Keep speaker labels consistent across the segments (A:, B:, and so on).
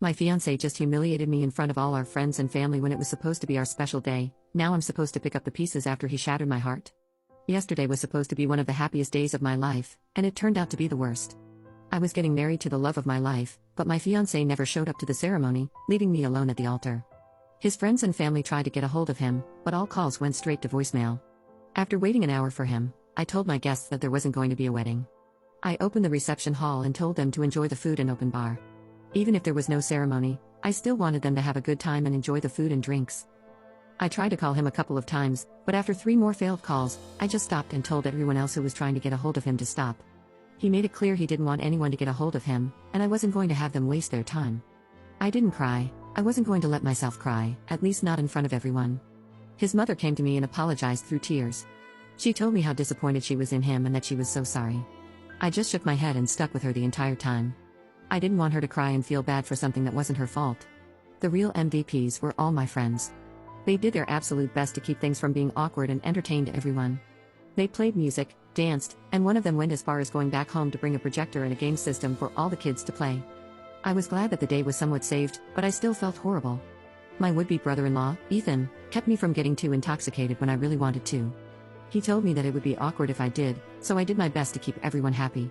A: My fiance just humiliated me in front of all our friends and family when it was supposed to be our special day. Now I'm supposed to pick up the pieces after he shattered my heart. Yesterday was supposed to be one of the happiest days of my life, and it turned out to be the worst. I was getting married to the love of my life, but my fiance never showed up to the ceremony, leaving me alone at the altar. His friends and family tried to get a hold of him, but all calls went straight to voicemail. After waiting an hour for him, I told my guests that there wasn't going to be a wedding. I opened the reception hall and told them to enjoy the food and open bar. Even if there was no ceremony, I still wanted them to have a good time and enjoy the food and drinks. I tried to call him a couple of times, but after 3 more failed calls, I just stopped and told everyone else who was trying to get a hold of him to stop. He made it clear he didn't want anyone to get a hold of him, and I wasn't going to have them waste their time. I didn't cry. I wasn't going to let myself cry, at least not in front of everyone. His mother came to me and apologized through tears. She told me how disappointed she was in him and that she was so sorry. I just shook my head and stuck with her the entire time. I didn't want her to cry and feel bad for something that wasn't her fault. The real MVPs were all my friends. They did their absolute best to keep things from being awkward and entertained everyone. They played music, danced, and one of them went as far as going back home to bring a projector and a game system for all the kids to play. I was glad that the day was somewhat saved, but I still felt horrible. My would-be brother-in-law, Ethan, kept me from getting too intoxicated when I really wanted to. He told me that it would be awkward if I did, so I did my best to keep everyone happy.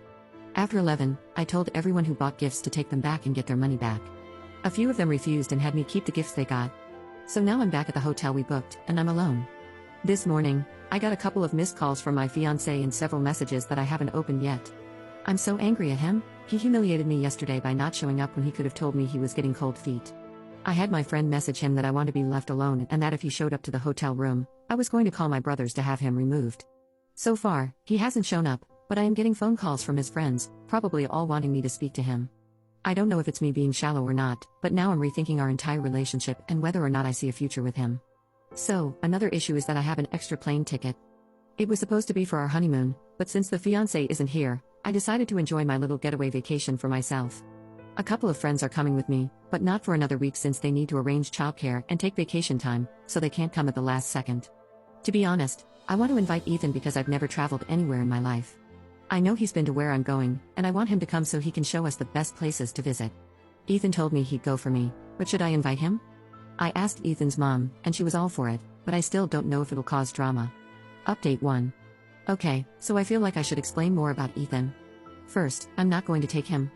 A: After 11, I told everyone who bought gifts to take them back and get their money back. A few of them refused and had me keep the gifts they got. So now I'm back at the hotel we booked, and I'm alone. This morning, I got a couple of missed calls from my fiancé and several messages that I haven't opened yet. I'm so angry at him. He humiliated me yesterday by not showing up when he could have told me he was getting cold feet. I had my friend message him that I want to be left alone and that if he showed up to the hotel room, I was going to call my brothers to have him removed. So far, he hasn't shown up, but I am getting phone calls from his friends, probably all wanting me to speak to him. I don't know if it's me being shallow or not, but now I'm rethinking our entire relationship and whether or not I see a future with him. So, another issue is that I have an extra plane ticket. It was supposed to be for our honeymoon, but since the fiancé isn't here, I decided to enjoy my little getaway vacation for myself. A couple of friends are coming with me, but not for another week since they need to arrange childcare and take vacation time, so they can't come at the last second. To be honest, I want to invite Ethan because I've never traveled anywhere in my life. I know he's been to where I'm going, and I want him to come so he can show us the best places to visit. Ethan told me he'd go for me, but should I invite him? I asked Ethan's mom, and she was all for it, but I still don't know if it'll cause drama. Update 1. Okay, so I feel like I should explain more about Ethan. First, I'm not going to take him.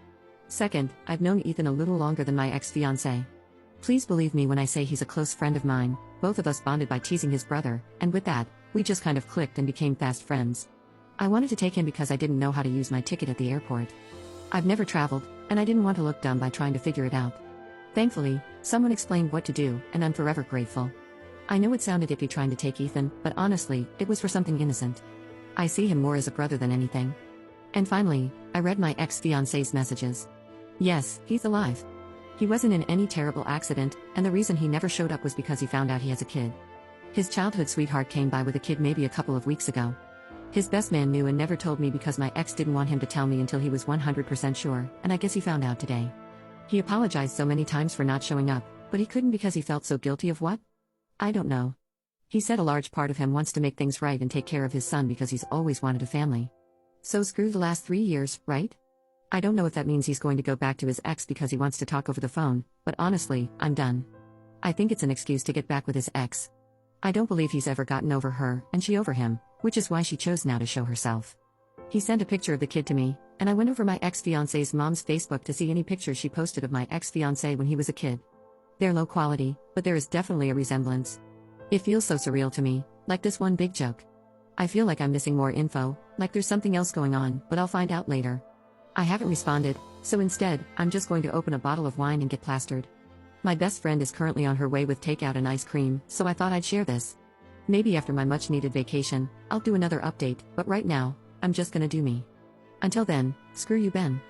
A: Second, I've known Ethan a little longer than my ex-fiancé. Please believe me when I say he's a close friend of mine. Both of us bonded by teasing his brother, and with that, we just kind of clicked and became fast friends. I wanted to take him because I didn't know how to use my ticket at the airport. I've never traveled, and I didn't want to look dumb by trying to figure it out. Thankfully, someone explained what to do, and I'm forever grateful. I know it sounded iffy trying to take Ethan, but honestly, it was for something innocent. I see him more as a brother than anything. And finally, I read my ex-fiancé's messages. Yes, he's alive. He wasn't in any terrible accident, and the reason he never showed up was because he found out he has a kid. His childhood sweetheart came by with a kid maybe a couple of weeks ago. His best man knew and never told me because my ex didn't want him to tell me until he was 100% sure, and I guess he found out today. He apologized so many times for not showing up, but he couldn't because he felt so guilty of what? I don't know. He said a large part of him wants to make things right and take care of his son because he's always wanted a family. So screw the last 3 years, right? I don't know if that means he's going to go back to his ex because he wants to talk over the phone, but honestly, I'm done. I think it's an excuse to get back with his ex. I don't believe he's ever gotten over her, and she over him, which is why she chose now to show herself. He sent a picture of the kid to me, and I went over my ex-fiancé's mom's Facebook to see any pictures she posted of my ex-fiancé when he was a kid. They're low quality, but there is definitely a resemblance. It feels so surreal to me, like this one big joke. I feel like I'm missing more info, like there's something else going on, but I'll find out later. I haven't responded, so instead, I'm just going to open a bottle of wine and get plastered. My best friend is currently on her way with takeout and ice cream, so I thought I'd share this. Maybe after my much-needed vacation, I'll do another update, but right now, I'm just gonna do me. Until then, screw you, Ben.